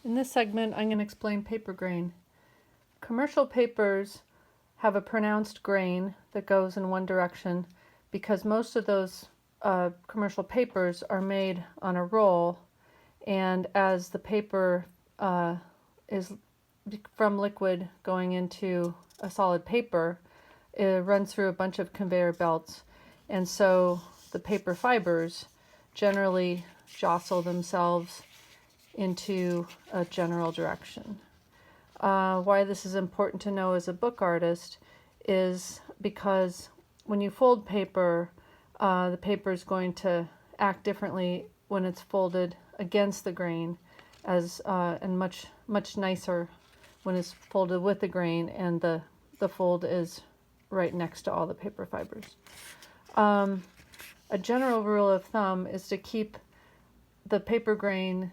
In this segment, I'm going to explain paper grain. Commercial papers have a pronounced grain that goes in one direction because most of those commercial papers are made on a roll, and as the paper is from liquid going into a solid paper, it runs through a bunch of conveyor belts, and so the paper fibers generally jostle themselves into a general direction. Why this is important to know as a book artist is because when you fold paper, the paper is going to act differently when it's folded against the grain, and much nicer when it's folded with the grain and the fold is right next to all the paper fibers. A general rule of thumb is to keep the paper grain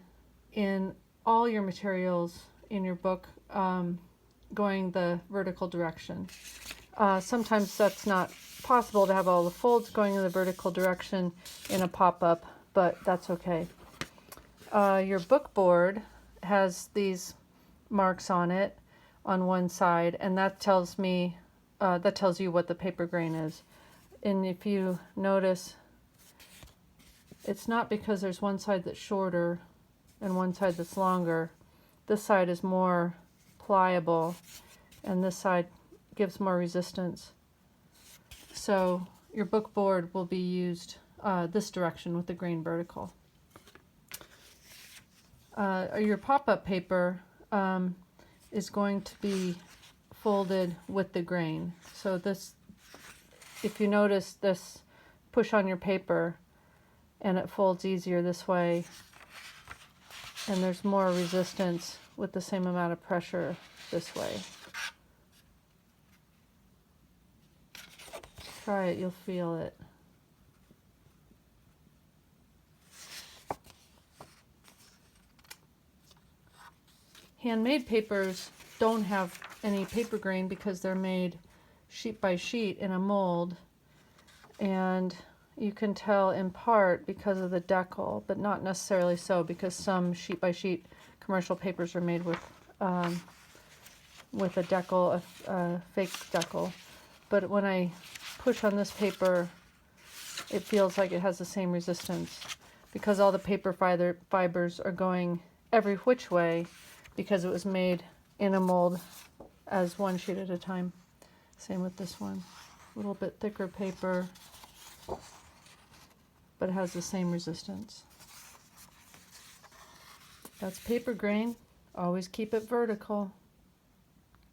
in all your materials in your book going the vertical direction. Sometimes that's not possible to have all the folds going in the vertical direction in a pop-up, but that's okay. Your book board has these marks on it on one side, and that tells you what the paper grain is. And if you notice, it's not because there's one side that's shorter and one side that's longer. This side is more pliable and this side gives more resistance. So your book board will be used this direction with the grain vertical. Your pop-up paper is going to be folded with the grain. So this, if you notice this, push on your paper and it folds easier this way, and there's more resistance with the same amount of pressure this way. Try it, you'll feel it. Handmade papers don't have any paper grain because they're made sheet by sheet in a mold, and you can tell in part because of the decal, but not necessarily so, because some sheet by sheet commercial papers are made with a decal, a fake decal. But when I push on this paper, it feels like it has the same resistance because all the paper fibers are going every which way because it was made in a mold as one sheet at a time. Same with this one. A little bit thicker paper, but it has the same resistance. That's paper grain. Always keep it vertical.